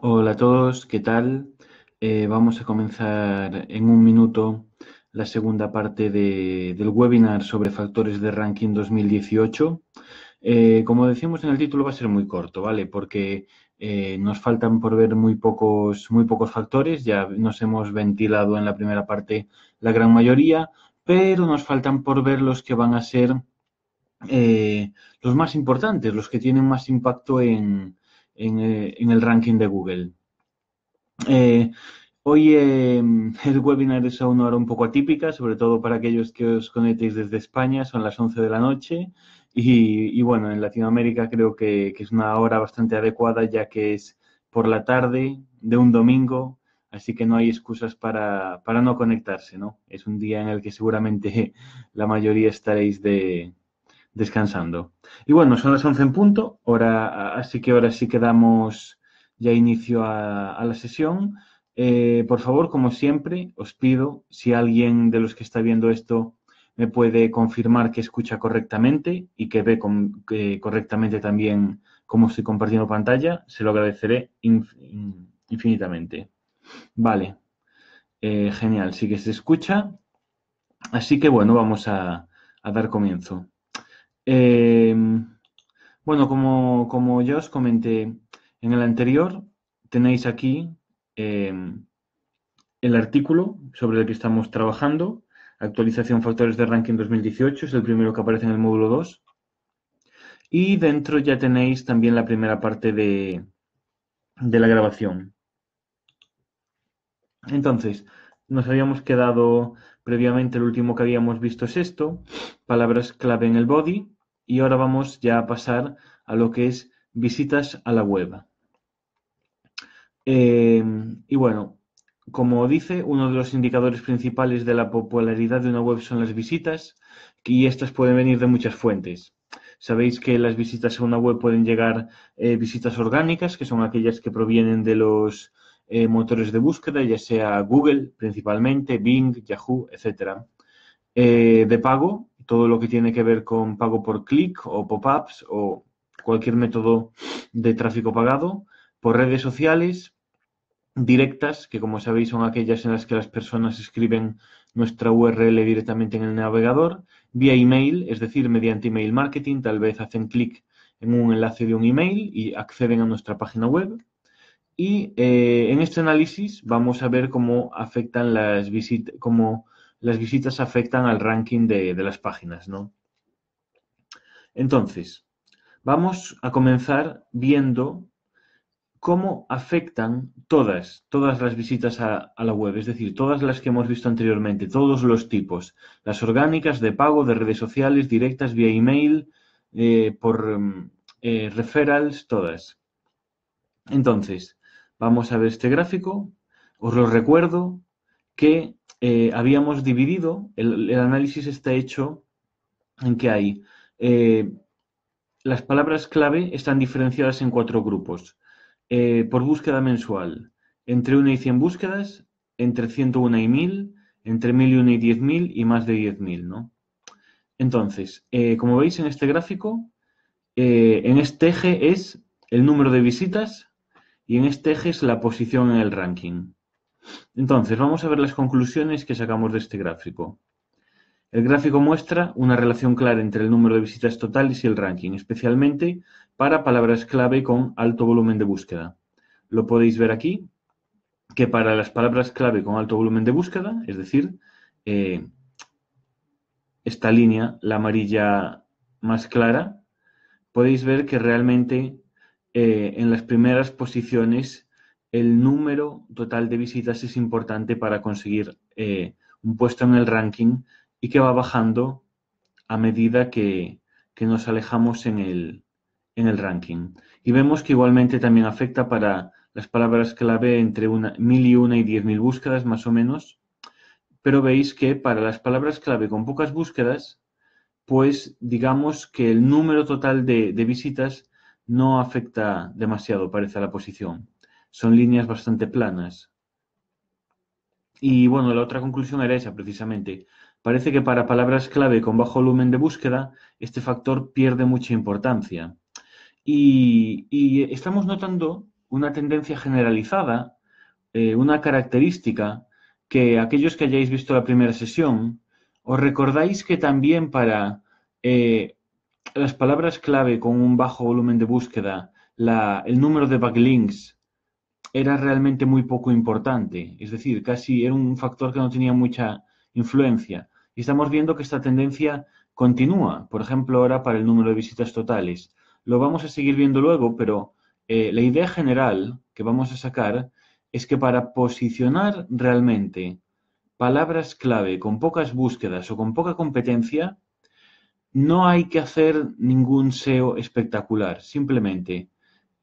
Hola a todos, ¿qué tal? Vamos a comenzar en un minuto la segunda parte del webinar sobre factores de ranking 2018. Como decimos en el título, va a ser muy corto, ¿vale? Porque nos faltan por ver muy pocos factores. Ya nos hemos ventilado en la primera parte la gran mayoría, pero nos faltan por ver los que van a ser eh, los más importantes, los que tienen más impacto en el ranking de Google. Eh, Hoy el webinar es a una hora un poco atípica, sobre todo para aquellos que os conectéis desde España, son las 11 de la noche y bueno, en Latinoamérica creo que es una hora bastante adecuada ya que es por la tarde de un domingo, así que no hay excusas para no conectarse, ¿no? Es un día en el que seguramente la mayoría estaréis descansando. Y bueno, son las 11 en punto, así que ahora sí que damos ya inicio a la sesión. Por favor, como siempre, os pido, si alguien de los que está viendo esto me puede confirmar que escucha correctamente y que ve correctamente también cómo estoy compartiendo pantalla, se lo agradeceré infinitamente. Vale, genial, sí que se escucha. Así que bueno, vamos a dar comienzo. Eh, bueno, como ya os comenté en el anterior, tenéis aquí eh, el artículo sobre el que estamos trabajando, actualización factores de ranking 2018, es el primero que aparece en el módulo 2. Y dentro ya tenéis también la primera parte de la grabación. Entonces, nos habíamos quedado previamente, el último que habíamos visto es esto, palabras clave en el body, y ahora vamos ya a pasar a lo que es visitas a la web. Y bueno, como dice, uno de los indicadores principales de la popularidad de una web son las visitas, y estas pueden venir de muchas fuentes. Sabéis que las visitas a una web pueden llegar visitas orgánicas, que son aquellas que provienen de los motores de búsqueda, ya sea Google principalmente, Bing, Yahoo, etcétera. De pago, todo lo que tiene que ver con pago por clic o pop-ups o cualquier método de tráfico pagado, por redes sociales directas, que como sabéis son aquellas en las que las personas escriben nuestra URL directamente en el navegador, vía email, es decir, mediante email marketing, tal vez hacen clic en un enlace de un email y acceden a nuestra página web. Y en este análisis vamos a ver cómo afectan cómo las visitas afectan al ranking de las páginas, ¿no? Entonces, vamos a comenzar viendo cómo afectan todas las visitas a la web, es decir, todas las que hemos visto anteriormente, todos los tipos, las orgánicas, de pago, de redes sociales, directas, vía email, por referrals, todas. Entonces, vamos a ver este gráfico. Os lo recuerdo que habíamos dividido, el análisis está hecho en que hay las palabras clave están diferenciadas en 4 grupos. Por búsqueda mensual, entre 1 y 100 búsquedas, entre 101 y 1000, entre 1001 y 10.000 y más de 10.000, ¿no? Entonces, como veis en este gráfico, en este eje es el número de visitas y en este eje es la posición en el ranking. Entonces, vamos a ver las conclusiones que sacamos de este gráfico. El gráfico muestra una relación clara entre el número de visitas totales y el ranking, especialmente para palabras clave con alto volumen de búsqueda. Lo podéis ver aquí, que para las palabras clave con alto volumen de búsqueda, es decir, eh, esta línea, la amarilla más clara, podéis ver que realmente en las primeras posiciones el número total de visitas es importante para conseguir un puesto en el ranking y que va bajando a medida que nos alejamos en el ranking. Y vemos que igualmente también afecta para las palabras clave entre 1001 y 10.000 búsquedas más o menos, pero veis que para las palabras clave con pocas búsquedas, pues digamos que el número total de visitas no afecta demasiado, parece, a la posición. Son líneas bastante planas. Y bueno, la otra conclusión era esa, precisamente. Parece que para palabras clave con bajo volumen de búsqueda, este factor pierde mucha importancia. Y estamos notando una tendencia generalizada, una característica que aquellos que hayáis visto la primera sesión, os recordáis que también para las palabras clave con un bajo volumen de búsqueda, el número de backlinks era realmente muy poco importante, es decir, casi era un factor que no tenía mucha influencia. Y estamos viendo que esta tendencia continúa, por ejemplo, ahora para el número de visitas totales. Lo vamos a seguir viendo luego, pero la idea general que vamos a sacar es que para posicionar realmente palabras clave con pocas búsquedas o con poca competencia, no hay que hacer ningún SEO espectacular, simplemente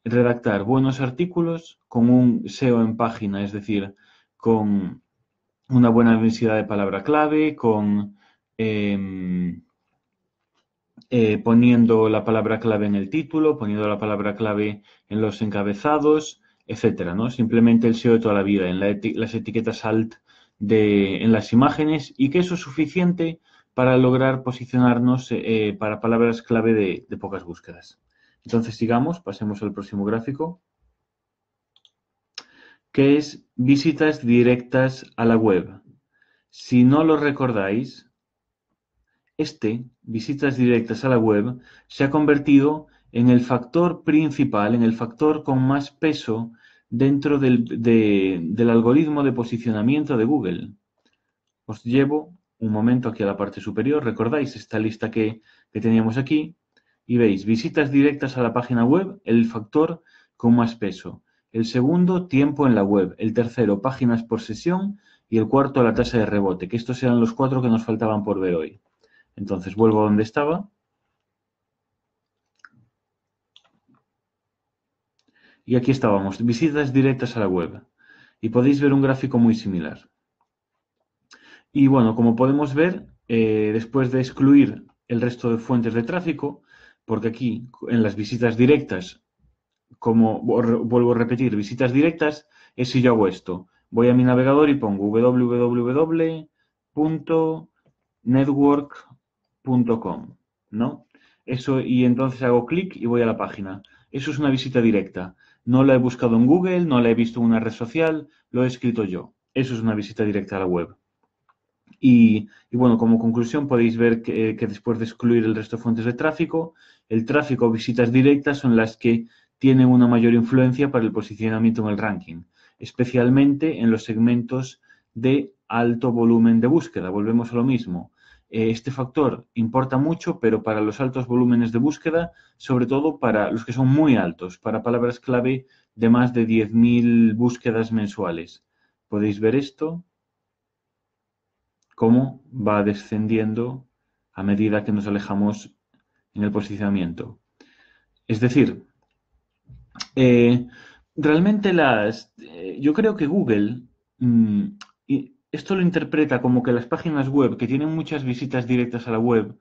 redactar buenos artículos con un SEO en página, es decir, con una buena densidad de palabra clave, con poniendo la palabra clave en el título, poniendo la palabra clave en los encabezados, etcétera, ¿no? Simplemente el SEO de toda la vida, en las etiquetas alt en las imágenes, y que eso es suficiente para lograr posicionarnos para palabras clave de pocas búsquedas. Entonces sigamos, pasemos al próximo gráfico, que es visitas directas a la web. Si no lo recordáis, visitas directas a la web, se ha convertido en el factor principal, en el factor con más peso dentro del algoritmo de posicionamiento de Google. Os llevo un momento aquí a la parte superior. ¿Recordáis esta lista que teníamos aquí? Y veis, visitas directas a la página web, el factor con más peso. El segundo, tiempo en la web. El tercero, páginas por sesión. Y el cuarto, la tasa de rebote, que estos eran los 4 que nos faltaban por ver hoy. Entonces vuelvo a donde estaba. Y aquí estábamos, visitas directas a la web. Y podéis ver un gráfico muy similar. Y bueno, como podemos ver, después de excluir el resto de fuentes de tráfico, porque aquí en las visitas directas, como vuelvo a repetir, visitas directas, es si yo hago esto. Voy a mi navegador y pongo www.network.com, ¿no? Eso, y entonces hago clic y voy a la página. Eso es una visita directa. No la he buscado en Google, no la he visto en una red social, lo he escrito yo. Eso es una visita directa a la web. Y bueno, como conclusión podéis ver que después de excluir el resto de fuentes de tráfico, el tráfico o visitas directas son las que tienen una mayor influencia para el posicionamiento en el ranking, especialmente en los segmentos de alto volumen de búsqueda. Volvemos a lo mismo. Este factor importa mucho, pero para los altos volúmenes de búsqueda, sobre todo para los que son muy altos, para palabras clave de más de 10.000 búsquedas mensuales. Podéis ver esto, cómo va descendiendo a medida que nos alejamos en el posicionamiento. Es decir, realmente yo creo que Google, y esto lo interpreta como que las páginas web que tienen muchas visitas directas a la web,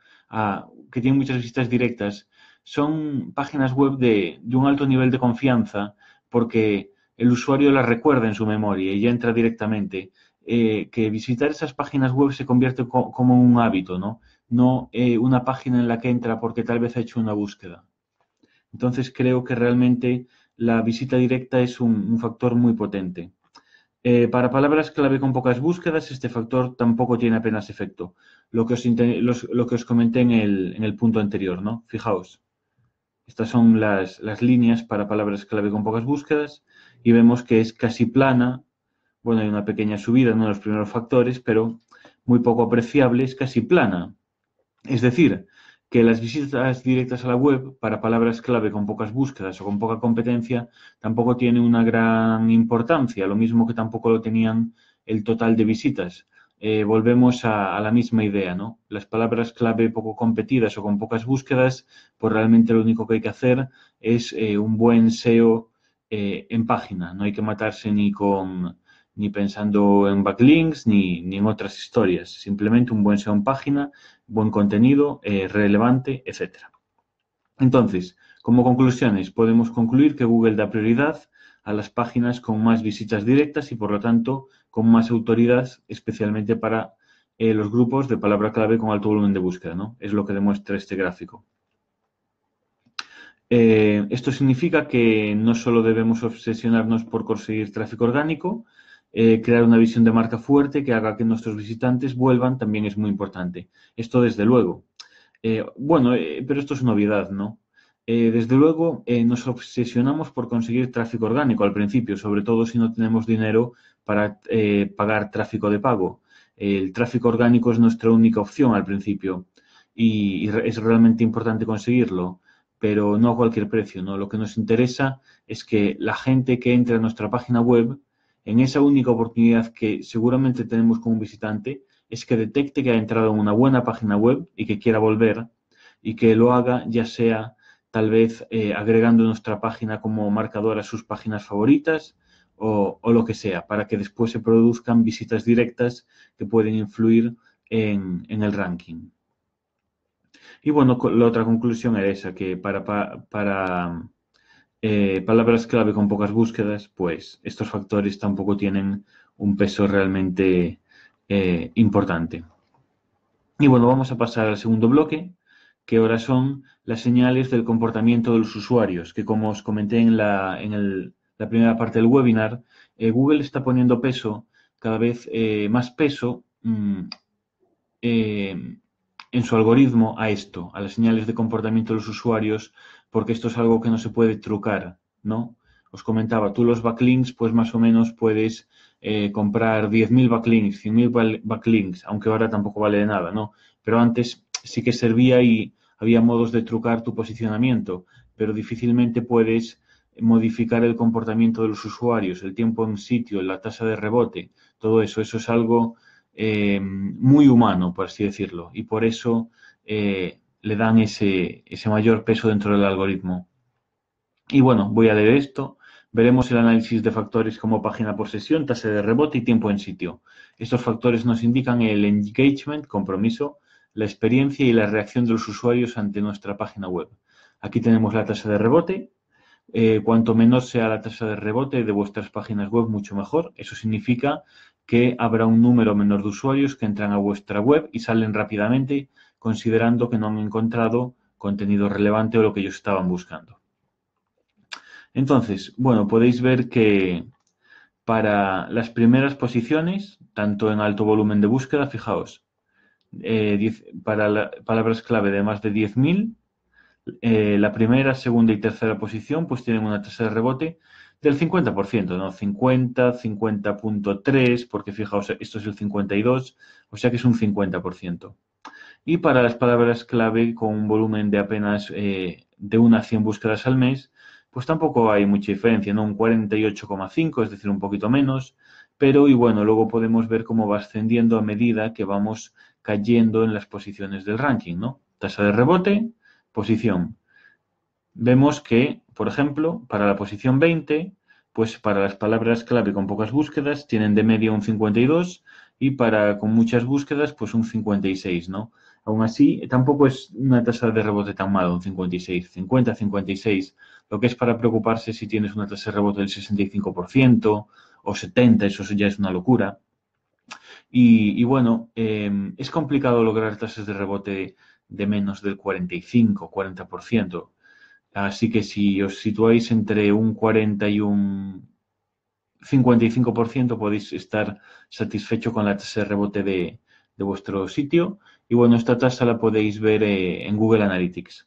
que tienen muchas visitas directas, son páginas web de un alto nivel de confianza porque el usuario las recuerda en su memoria y ya entra directamente. Que visitar esas páginas web se convierte como un hábito, ¿no? No una página en la que entra porque tal vez ha hecho una búsqueda. Entonces creo que realmente la visita directa es un factor muy potente. Para palabras clave con pocas búsquedas, este factor tampoco tiene apenas efecto. Lo que os comenté en el punto anterior, ¿no? Fijaos, estas son las líneas para palabras clave con pocas búsquedas y vemos que es casi plana. Bueno, hay una pequeña subida en uno de los primeros factores, pero muy poco apreciable, es casi plana. Es decir, que las visitas directas a la web para palabras clave con pocas búsquedas o con poca competencia tampoco tienen una gran importancia, lo mismo que tampoco lo tenían el total de visitas. Volvemos a la misma idea, ¿no? Las palabras clave poco competidas o con pocas búsquedas, pues realmente lo único que hay que hacer es un buen SEO en página. No hay que matarse ni pensando en backlinks ni en otras historias. Simplemente un buen SEO en página, buen contenido, relevante, etc. Entonces, como conclusiones, podemos concluir que Google da prioridad a las páginas con más visitas directas y, por lo tanto, con más autoridad, especialmente para los grupos de palabra clave con alto volumen de búsqueda, ¿no? Es lo que demuestra este gráfico. Esto significa que no solo debemos obsesionarnos por conseguir tráfico orgánico, crear una visión de marca fuerte que haga que nuestros visitantes vuelvan también es muy importante. Esto desde luego. Pero esto es una obviedad, ¿no? Desde luego, nos obsesionamos por conseguir tráfico orgánico al principio, sobre todo si no tenemos dinero para pagar tráfico de pago. El tráfico orgánico es nuestra única opción al principio y es realmente importante conseguirlo, pero no a cualquier precio, ¿no? Lo que nos interesa es que la gente que entre a nuestra página web, en esa única oportunidad que seguramente tenemos como visitante, es que detecte que ha entrado en una buena página web y que quiera volver y que lo haga ya sea tal vez agregando nuestra página como marcador a sus páginas favoritas o lo que sea, para que después se produzcan visitas directas que pueden influir en el ranking. Y bueno, la otra conclusión era esa, que para palabras clave con pocas búsquedas, pues estos factores tampoco tienen un peso realmente importante. Y bueno, vamos a pasar al segundo bloque, que ahora son las señales del comportamiento de los usuarios, que como os comenté en la primera parte del webinar, Google está poniendo peso, cada vez más peso en su algoritmo a esto, a las señales de comportamiento de los usuarios, porque esto es algo que no se puede trucar, ¿no? Os comentaba, tú los backlinks, pues más o menos puedes comprar 10.000 backlinks, 100.000 backlinks, aunque ahora tampoco vale de nada, ¿no? Pero antes sí que servía y había modos de trucar tu posicionamiento, pero difícilmente puedes modificar el comportamiento de los usuarios, el tiempo en sitio, la tasa de rebote, todo eso. Eso es algo muy humano, por así decirlo, y por eso le dan ese mayor peso dentro del algoritmo. Y bueno, voy a leer esto. Veremos el análisis de factores como página por sesión, tasa de rebote y tiempo en sitio. Estos factores nos indican el engagement, compromiso, la experiencia y la reacción de los usuarios ante nuestra página web. Aquí tenemos la tasa de rebote. Cuanto menor sea la tasa de rebote de vuestras páginas web, mucho mejor. Eso significa que habrá un número menor de usuarios que entran a vuestra web y salen rápidamente, considerando que no han encontrado contenido relevante o lo que ellos estaban buscando. Entonces, bueno, podéis ver que para las primeras posiciones, tanto en alto volumen de búsqueda, fijaos, para palabras clave de más de 10.000, la primera, segunda y tercera posición pues tienen una tasa de rebote del 50%, ¿no? 50, 50.3, porque fijaos, esto es el 52, o sea que es un 50%. Y para las palabras clave con un volumen de apenas de 1 a 100 búsquedas al mes, pues tampoco hay mucha diferencia, ¿no? Un 48,5, es decir, un poquito menos, pero y bueno, luego podemos ver cómo va ascendiendo a medida que vamos cayendo en las posiciones del ranking, ¿no? Tasa de rebote, posición. Vemos que, por ejemplo, para la posición 20, pues para las palabras clave con pocas búsquedas tienen de media un 52 y para con muchas búsquedas pues un 56, ¿no? Aún así, tampoco es una tasa de rebote tan mala, un 56, 50, 56, lo que es para preocuparse si tienes una tasa de rebote del 65% o 70, eso ya es una locura. Y bueno, es complicado lograr tasas de rebote de menos del 45, 40%. Así que si os situáis entre un 40 y un 55% podéis estar satisfecho con la tasa de rebote de vuestro sitio. Y bueno, esta tasa la podéis ver en Google Analytics.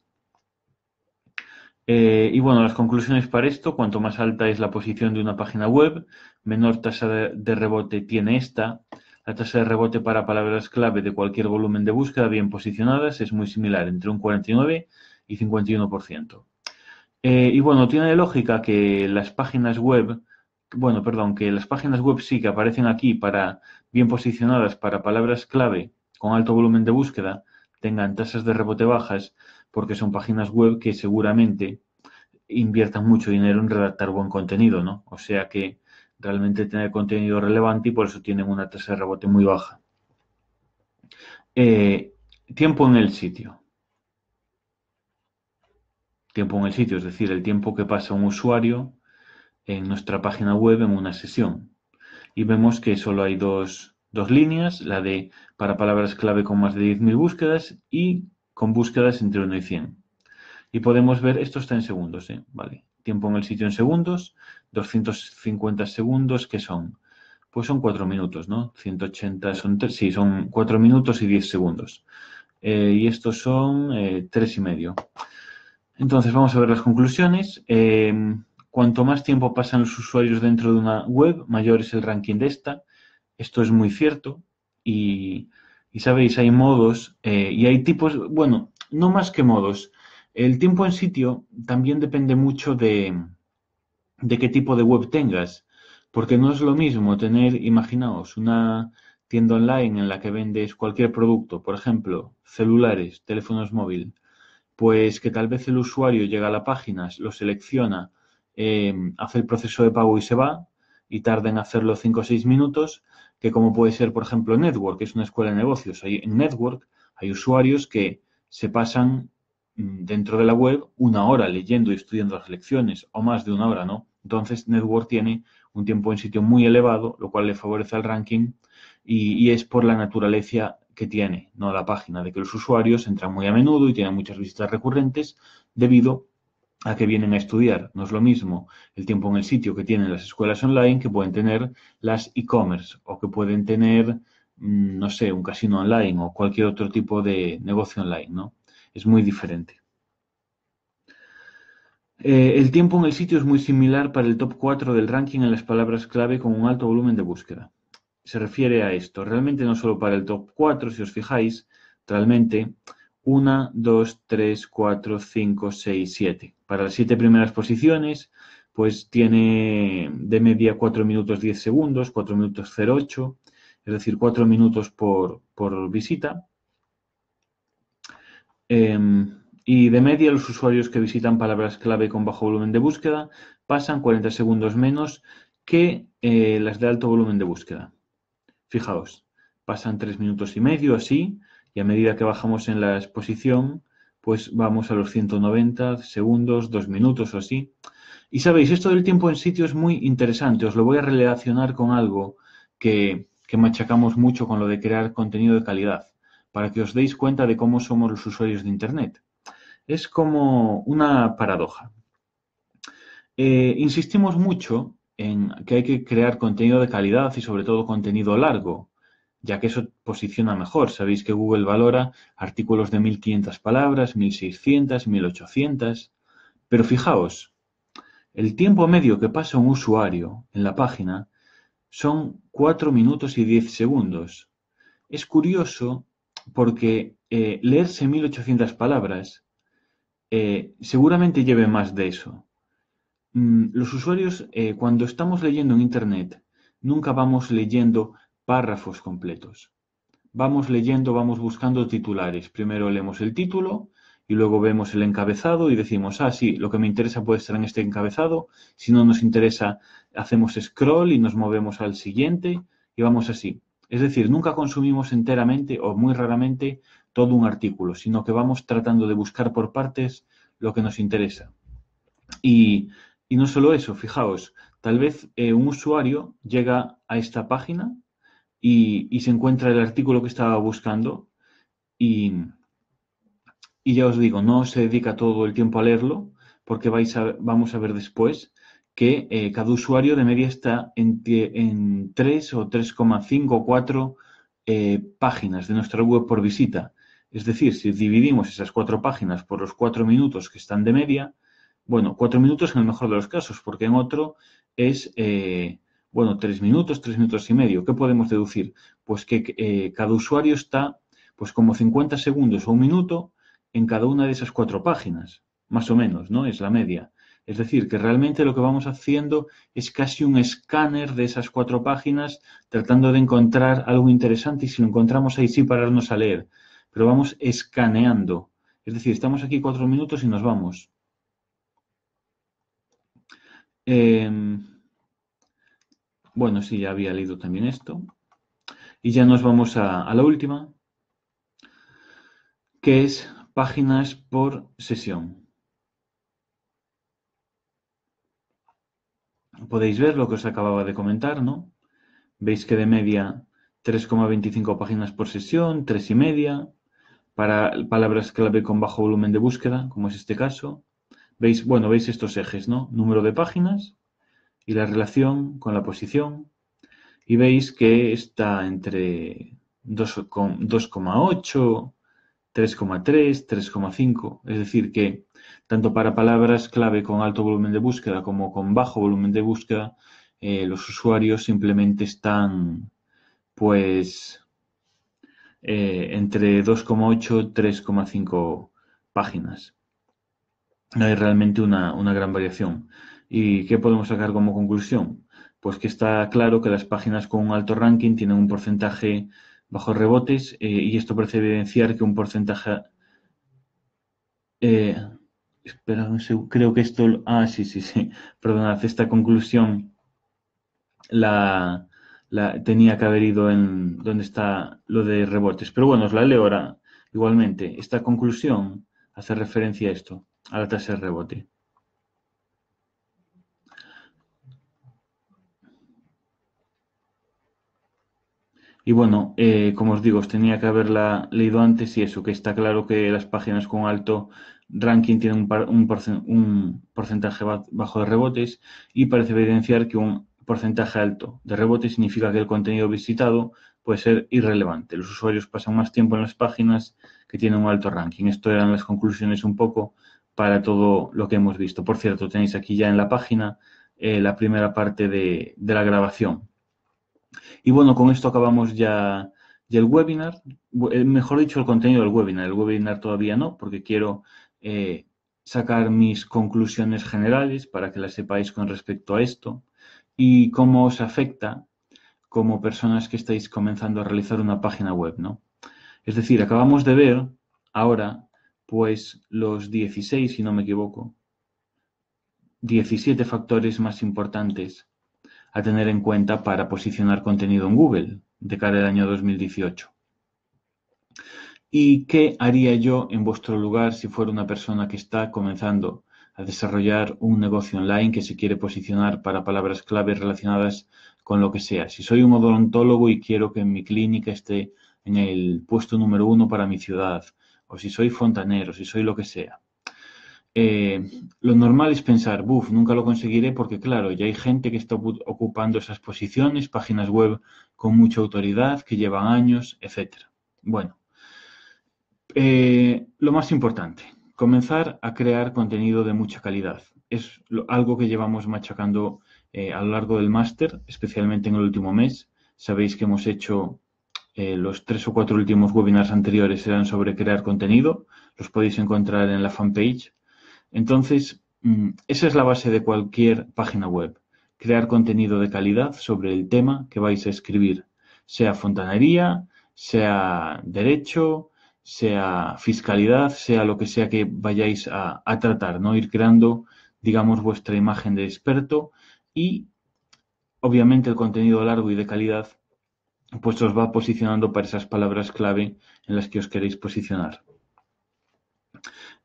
Y bueno, las conclusiones para esto, cuanto más alta es la posición de una página web, menor tasa de rebote tiene esta. La tasa de rebote para palabras clave de cualquier volumen de búsqueda bien posicionadas es muy similar, entre un 49 y 51%. Y bueno, tiene lógica que las páginas web, bueno, perdón, que las páginas web sí que aparecen aquí para bien posicionadas para palabras clave con alto volumen de búsqueda tengan tasas de rebote bajas, porque son páginas web que seguramente inviertan mucho dinero en redactar buen contenido, ¿no? O sea que realmente tener contenido relevante y por eso tienen una tasa de rebote muy baja. Tiempo en el sitio. Tiempo en el sitio, es decir, el tiempo que pasa un usuario en nuestra página web en una sesión. Y vemos que solo hay dos líneas, la de para palabras clave con más de 10.000 búsquedas y con búsquedas entre 1 y 100. Y podemos ver, esto está en segundos, Vale. Tiempo en el sitio en segundos, 250 segundos, ¿qué son? Pues son 4 minutos, ¿no? 180 son, sí, son 4 minutos y 10 segundos. Y estos son 3 y medio. Entonces vamos a ver las conclusiones. Cuanto más tiempo pasan los usuarios dentro de una web, mayor es el ranking de esta. Esto es muy cierto. Y, y sabéis, hay modos y hay tipos, bueno, no más que modos. El tiempo en sitio también depende mucho de qué tipo de web tengas. Porque no es lo mismo tener, imaginaos, una tienda online en la que vendes cualquier producto, por ejemplo, celulares, teléfonos móviles, pues que tal vez el usuario llega a la página, lo selecciona, hace el proceso de pago y se va, y tarda en hacerlo 5 o 6 minutos, que como puede ser, por ejemplo, Network, que es una escuela de negocios. En Network hay usuarios que se pasan dentro de la web 1 hora leyendo y estudiando las lecciones, o más de 1 hora, ¿no? Entonces, Network tiene un tiempo en sitio muy elevado, lo cual le favorece al ranking y es por la naturaleza que tiene, no la página, de que los usuarios entran muy a menudo y tienen muchas visitas recurrentes debido a que vienen a estudiar. No es lo mismo el tiempo en el sitio que tienen las escuelas online que pueden tener las e-commerce o que pueden tener, no sé, un casino online o cualquier otro tipo de negocio online, ¿no? Es muy diferente. El tiempo en el sitio es muy similar para el top 4 del ranking en las palabras clave con un alto volumen de búsqueda. Se refiere a esto. Realmente no solo para el top 4, si os fijáis, realmente 1, 2, 3, 4, 5, 6, 7. Para las 7 primeras posiciones, pues tiene de media 4 minutos 10 segundos, 4 minutos 08, es decir, 4 minutos por visita. Y de media, los usuarios que visitan palabras clave con bajo volumen de búsqueda pasan 40 segundos menos que las de alto volumen de búsqueda. Fijaos, pasan 3 minutos y medio así, y a medida que bajamos en la exposición, pues vamos a los 190 segundos, 2 minutos o así. Y sabéis, esto del tiempo en sitio es muy interesante. Os lo voy a relacionar con algo que machacamos mucho con lo de crear contenido de calidad, para que os deis cuenta de cómo somos los usuarios de Internet. Es como una paradoja. Insistimos mucho en que hay que crear contenido de calidad y sobre todo contenido largo, ya que eso posiciona mejor. Sabéis que Google valora artículos de 1500 palabras, 1600, 1800, pero fijaos, el tiempo medio que pasa un usuario en la página son 4 minutos y 10 segundos. Es curioso porque leerse 1800 palabras seguramente lleve más de eso. Los usuarios, cuando estamos leyendo en Internet, nunca vamos leyendo párrafos completos. Vamos leyendo, vamos buscando titulares. Primero leemos el título y luego vemos el encabezado y decimos, ah, sí, lo que me interesa puede estar en este encabezado. Si no nos interesa, hacemos scroll y nos movemos al siguiente y vamos así. Es decir, nunca consumimos enteramente o muy raramente todo un artículo, sino que vamos tratando de buscar por partes lo que nos interesa. Y no solo eso, fijaos, tal vez un usuario llega a esta página y se encuentra el artículo que estaba buscando y, y ya os digo, no se dedica todo el tiempo a leerlo porque vamos a ver después que cada usuario de media está en 3 o 3,5 o 4 páginas de nuestra web por visita. Es decir, si dividimos esas 4 páginas por los 4 minutos que están de media, bueno, 4 minutos en el mejor de los casos, porque en otro es, 3 minutos y medio. ¿Qué podemos deducir? Pues que cada usuario está, pues como 50 segundos o un minuto en cada una de esas 4 páginas, más o menos, ¿no? Es la media. Es decir, que realmente lo que vamos haciendo es casi un escáner de esas 4 páginas, tratando de encontrar algo interesante y si lo encontramos ahí sí pararnos a leer. Pero vamos escaneando. Es decir, estamos aquí 4 minutos y nos vamos. Bueno, sí, ya había leído también esto. Y ya nos vamos a la última, que es páginas por sesión. Podéis ver lo que os acababa de comentar, ¿no? Veis que de media 3,25 páginas por sesión, 3,5. para palabras clave con bajo volumen de búsqueda, como es este caso. Veis, bueno, veis estos ejes, ¿no? Número de páginas y la relación con la posición. Y veis que está entre 2,8, 3,3, 3,5. Es decir, que tanto para palabras clave con alto volumen de búsqueda como con bajo volumen de búsqueda, los usuarios simplemente están, pues, entre 2,8 y 3,5 páginas. No hay realmente una gran variación. ¿Y qué podemos sacar como conclusión? Pues que está claro que las páginas con un alto ranking tienen un porcentaje bajo rebotes, y esto parece evidenciar que un porcentaje... eh, espera un segundo, creo que esto... Ah, sí, sí, sí. Perdonad, esta conclusión la, tenía que haber ido en donde está lo de rebotes. Pero bueno, os la leo ahora. Igualmente, esta conclusión hace referencia a esto, a la tasa de rebote. Y bueno, como os digo, os tenía que haberla leído antes y eso, que está claro que las páginas con alto ranking tienen un porcentaje bajo de rebotes, y parece evidenciar que un porcentaje alto de rebotes significa que el contenido visitado puede ser irrelevante. Los usuarios pasan más tiempo en las páginas que tienen un alto ranking. Esto eran las conclusiones un poco para todo lo que hemos visto. Por cierto, tenéis aquí ya en la página la primera parte de la grabación. Y bueno, con esto acabamos ya el webinar, mejor dicho, el contenido del webinar. El webinar todavía no, porque quiero sacar mis conclusiones generales para que las sepáis con respecto a esto y cómo os afecta como personas que estáis comenzando a realizar una página web, ¿no? Es decir, acabamos de ver ahora, pues, los 16, si no me equivoco, 17 factores más importantes a tener en cuenta para posicionar contenido en Google de cara al año 2018. ¿Y qué haría yo en vuestro lugar si fuera una persona que está comenzando a desarrollar un negocio online que se quiere posicionar para palabras clave relacionadas con lo que sea? Si soy un odontólogo y quiero que mi clínica esté en el puesto número 1 para mi ciudad, o si soy fontanero, si soy lo que sea. Lo normal es pensar, buf, nunca lo conseguiré porque, claro, ya hay gente que está ocupando esas posiciones, páginas web con mucha autoridad, que llevan años, etc. Bueno, lo más importante, comenzar a crear contenido de mucha calidad. Es algo que llevamos machacando a lo largo del máster, especialmente en el último mes. Sabéis que hemos hecho los 3 o 4 últimos webinars anteriores eran sobre crear contenido. Los podéis encontrar en la fanpage. Entonces, esa es la base de cualquier página web. Crear contenido de calidad sobre el tema que vais a escribir, sea fontanería, sea derecho, sea fiscalidad, sea lo que sea que vayáis a tratar, ¿no? Ir creando, digamos, vuestra imagen de experto, y obviamente el contenido largo y de calidad pues os va posicionando para esas palabras clave en las que os queréis posicionar.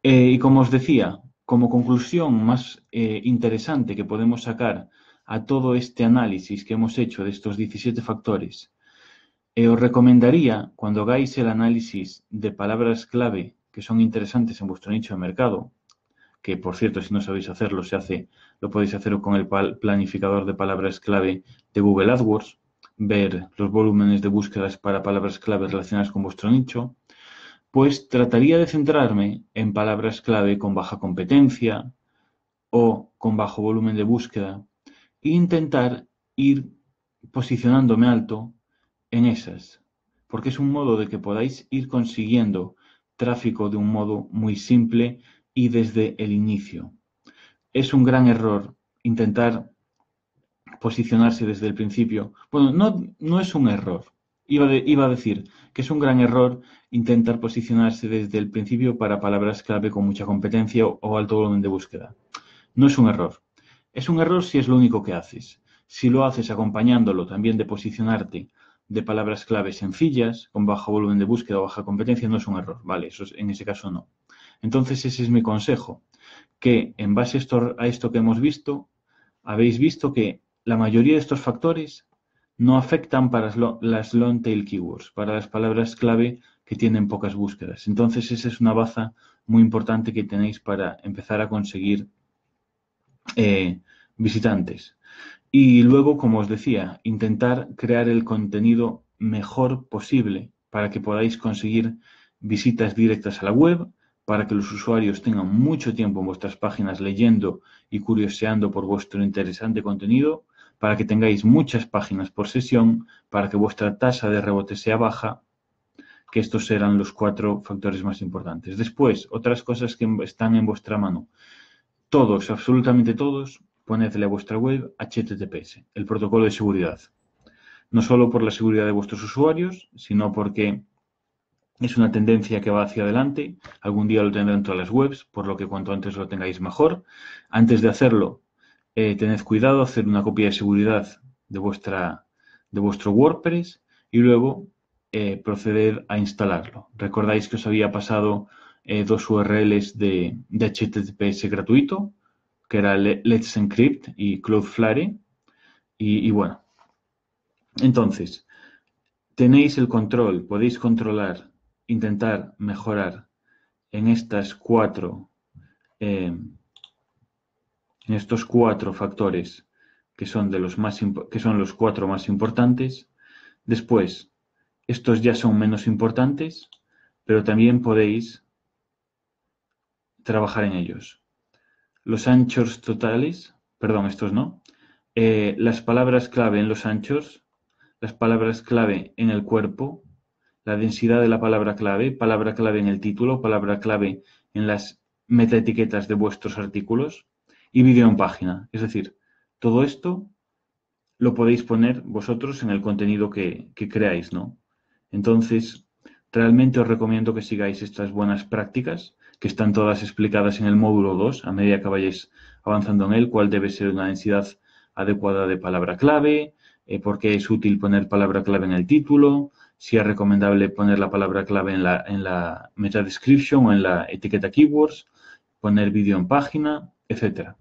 Y como os decía, como conclusión más interesante que podemos sacar a todo este análisis que hemos hecho de estos 17 factores, os recomendaría, cuando hagáis el análisis de palabras clave que son interesantes en vuestro nicho de mercado, que por cierto, si no sabéis hacerlo, lo podéis hacer con el planificador de palabras clave de Google AdWords, ver los volúmenes de búsquedas para palabras clave relacionadas con vuestro nicho. Pues trataría de centrarme en palabras clave con baja competencia o con bajo volumen de búsqueda e intentar ir posicionándome alto en esas, porque es un modo de que podáis ir consiguiendo tráfico de un modo muy simple y desde el inicio. Es un gran error intentar posicionarse desde el principio. Bueno, no es un error. Iba a decir que es un gran error intentar posicionarse desde el principio para palabras clave con mucha competencia o alto volumen de búsqueda. No es un error. Es un error si es lo único que haces. Si lo haces acompañándolo también de posicionarte de palabras clave sencillas, con bajo volumen de búsqueda o baja competencia, no es un error. Vale, en ese caso no. Entonces ese es mi consejo, que en base a esto que hemos visto, habéis visto que la mayoría de estos factores no afectan para las long tail keywords, para las palabras clave que tienen pocas búsquedas. Entonces, esa es una baza muy importante que tenéis para empezar a conseguir visitantes. Y luego, como os decía, intentar crear el contenido mejor posible para que podáis conseguir visitas directas a la web, para que los usuarios tengan mucho tiempo en vuestras páginas leyendo y curioseando por vuestro interesante contenido, para que tengáis muchas páginas por sesión, para que vuestra tasa de rebote sea baja, que estos serán los 4 factores más importantes. Después, otras cosas que están en vuestra mano. Todos, absolutamente todos, ponedle a vuestra web HTTPS, el protocolo de seguridad. No solo por la seguridad de vuestros usuarios, sino porque es una tendencia que va hacia adelante. Algún día lo tendrán todas las webs, por lo que cuanto antes lo tengáis mejor. Antes de hacerlo, tened cuidado, hacer una copia de seguridad de vuestro WordPress y luego proceder a instalarlo. Recordáis que os había pasado 2 URLs de HTTPS gratuito, que era Let's Encrypt y Cloudflare. Y bueno, entonces, tenéis el control, podéis controlar, intentar mejorar en estas en estos 4 factores que son los 4 más importantes. Después, estos ya son menos importantes, pero también podéis trabajar en ellos. Los anchors totales, perdón, estos no. Las palabras clave en los anchors, las palabras clave en el cuerpo, la densidad de la palabra clave en el título, palabra clave en las metaetiquetas de vuestros artículos y vídeo en página. Es decir, todo esto lo podéis poner vosotros en el contenido que creáis, ¿no? Entonces, realmente os recomiendo que sigáis estas buenas prácticas, que están todas explicadas en el módulo 2, a medida que vayáis avanzando en él, cuál debe ser una densidad adecuada de palabra clave, por qué es útil poner palabra clave en el título, si es recomendable poner la palabra clave en la meta description o en la etiqueta keywords, poner vídeo en página, etc.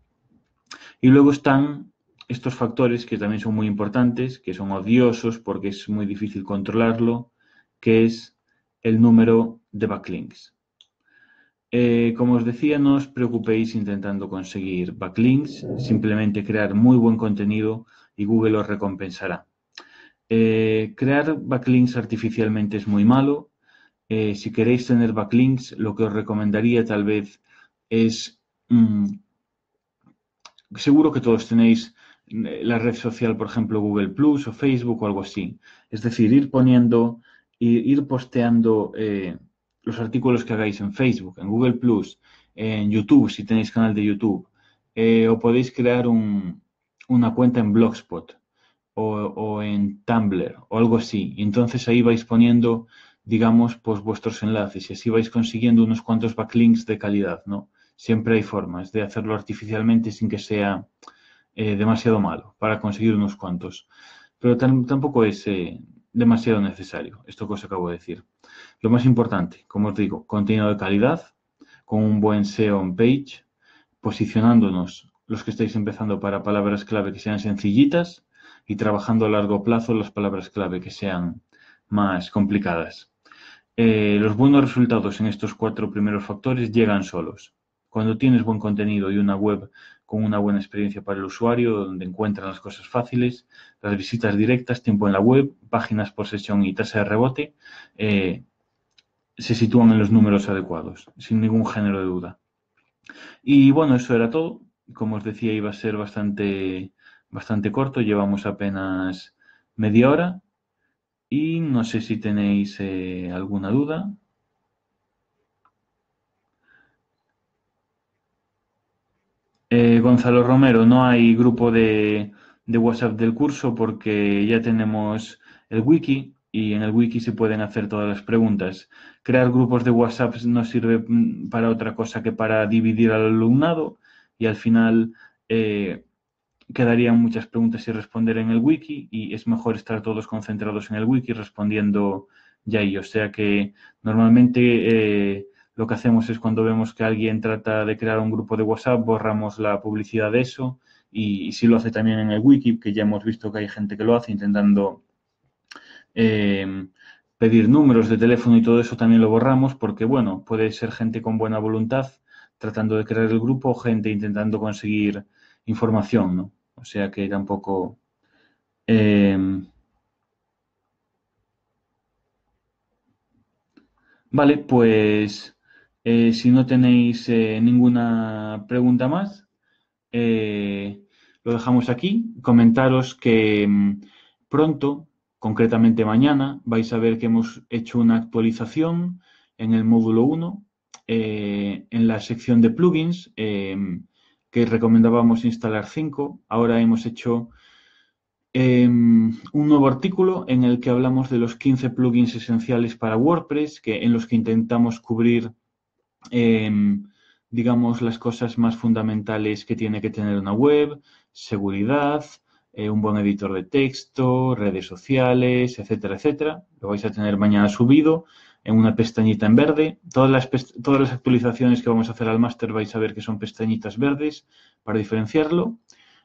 Y luego están estos factores que también son muy importantes, que son odiosos porque es muy difícil controlarlo, que es el número de backlinks. Como os decía, no os preocupéis intentando conseguir backlinks, simplemente crear muy buen contenido y Google os recompensará. Crear backlinks artificialmente es muy malo. Si queréis tener backlinks, lo que os recomendaría tal vez es... seguro que todos tenéis la red social, por ejemplo, Google Plus o Facebook o algo así. Es decir, ir posteando los artículos que hagáis en Facebook, en Google Plus, en YouTube, si tenéis canal de YouTube, o podéis crear una cuenta en Blogspot o en Tumblr o algo así. Y entonces ahí vais poniendo, digamos, pues vuestros enlaces y así vais consiguiendo unos cuantos backlinks de calidad, ¿no? Siempre hay formas de hacerlo artificialmente sin que sea demasiado malo para conseguir unos cuantos. Pero tampoco es demasiado necesario esto que os acabo de decir. Lo más importante, como os digo, contenido de calidad, con un buen SEO on page, posicionándonos los que estáis empezando para palabras clave que sean sencillitas y trabajando a largo plazo las palabras clave que sean más complicadas. Los buenos resultados en estos 4 primeros factores llegan solos. Cuando tienes buen contenido y una web con una buena experiencia para el usuario, donde encuentran las cosas fáciles, las visitas directas, tiempo en la web, páginas por sesión y tasa de rebote, se sitúan en los números adecuados, sin ningún género de duda. Y bueno, eso era todo. Como os decía, iba a ser bastante corto. Llevamos apenas media hora. Y no sé si tenéis alguna duda. Gonzalo Romero, no hay grupo de WhatsApp del curso porque ya tenemos el wiki y en el wiki se pueden hacer todas las preguntas. Crear grupos de WhatsApp no sirve para otra cosa que para dividir al alumnado y al final quedarían muchas preguntas sin responder en el wiki y es mejor estar todos concentrados en el wiki respondiendo ya ahí. O sea que normalmente lo que hacemos es cuando vemos que alguien trata de crear un grupo de WhatsApp, borramos la publicidad de eso y si lo hace también en el wiki, que ya hemos visto que hay gente que lo hace intentando pedir números de teléfono y todo eso también lo borramos porque, bueno, puede ser gente con buena voluntad tratando de crear el grupo o gente intentando conseguir información, ¿no? O sea que tampoco... vale, pues si no tenéis ninguna pregunta más, lo dejamos aquí. Comentaros que pronto, concretamente mañana, vais a ver que hemos hecho una actualización en el módulo 1, en la sección de plugins, que recomendábamos instalar 5. Ahora hemos hecho un nuevo artículo en el que hablamos de los 15 plugins esenciales para WordPress, en los que intentamos cubrir, digamos, las cosas más fundamentales que tiene que tener una web: seguridad, un buen editor de texto, redes sociales, etcétera, etcétera. Lo vais a tener mañana subido en una pestañita en verde. Todas las actualizaciones que vamos a hacer al máster vais a ver que son pestañitas verdes para diferenciarlo.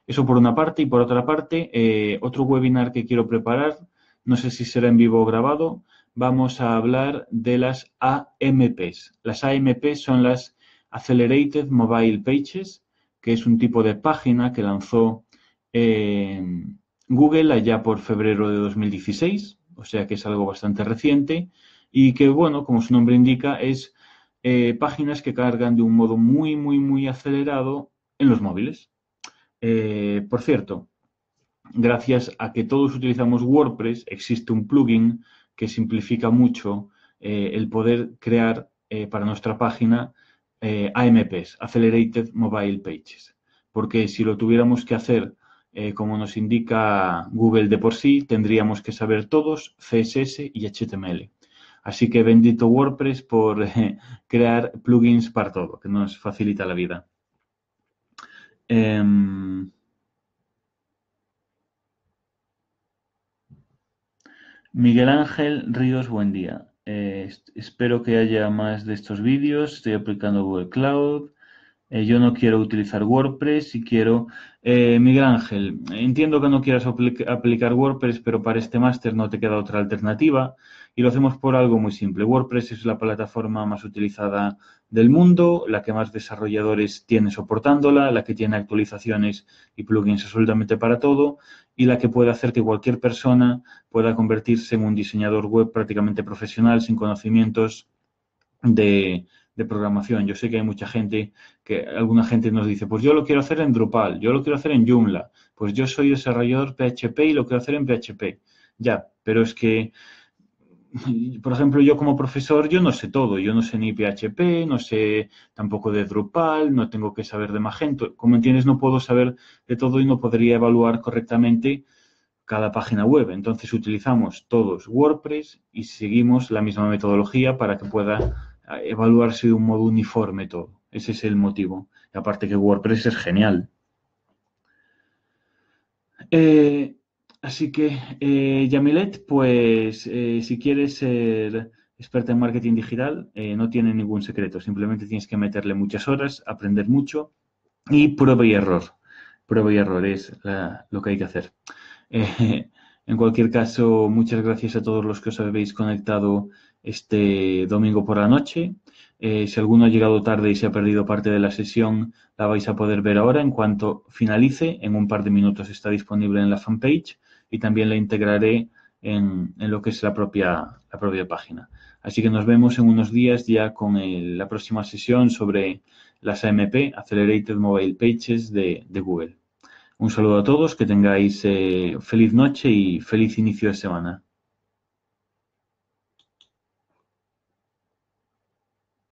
Eso por una parte. Y por otra parte, otro webinar que quiero preparar, no sé si será en vivo o grabado, vamos a hablar de las AMPs. Las AMPs son las Accelerated Mobile Pages, que es un tipo de página que lanzó Google allá por febrero de 2016, o sea que es algo bastante reciente y que, bueno, como su nombre indica, es páginas que cargan de un modo muy, muy, muy acelerado en los móviles. Por cierto, gracias a que todos utilizamos WordPress, existe un plugin que simplifica mucho el poder crear para nuestra página AMPs, Accelerated Mobile Pages. Porque si lo tuviéramos que hacer como nos indica Google de por sí, tendríamos que saber todos CSS y HTML. Así que bendito WordPress por crear plugins para todo, que nos facilita la vida. Miguel Ángel Ríos, buen día. Espero que haya más de estos vídeos. Estoy aplicando Google Cloud. Yo no quiero utilizar WordPress y quiero... Miguel Ángel, entiendo que no quieras aplicar WordPress, pero para este máster no te queda otra alternativa y lo hacemos por algo muy simple. WordPress es la plataforma más utilizada del mundo, la que más desarrolladores tiene soportándola, la que tiene actualizaciones y plugins absolutamente para todo y la que puede hacer que cualquier persona pueda convertirse en un diseñador web prácticamente profesional sin conocimientos de programación. Yo sé que hay mucha gente, que alguna gente nos dice, pues yo lo quiero hacer en Drupal, yo lo quiero hacer en Joomla, pues yo soy desarrollador PHP y lo quiero hacer en PHP. Ya, pero es que, por ejemplo, yo como profesor, yo no sé todo, yo no sé ni PHP, no sé tampoco de Drupal, no tengo que saber de Magento. Como entiendes, no puedo saber de todo y no podría evaluar correctamente cada página web. Entonces utilizamos todos WordPress y seguimos la misma metodología para que pueda evaluarse de un modo uniforme todo. Ese es el motivo. Y aparte que WordPress es genial. Así que, Yamilet, pues si quieres ser experta en marketing digital, no tiene ningún secreto. Simplemente tienes que meterle muchas horas, aprender mucho y prueba y error. Prueba y error es lo que hay que hacer. En cualquier caso, muchas gracias a todos los que os habéis conectado este domingo por la noche. Si alguno ha llegado tarde y se ha perdido parte de la sesión, la vais a poder ver ahora en cuanto finalice. En un par de minutos está disponible en la fanpage y también la integraré en lo que es la propia página. Así que nos vemos en unos días ya con la próxima sesión sobre las AMP, Accelerated Mobile Pages de Google. Un saludo a todos, que tengáis feliz noche y feliz inicio de semana.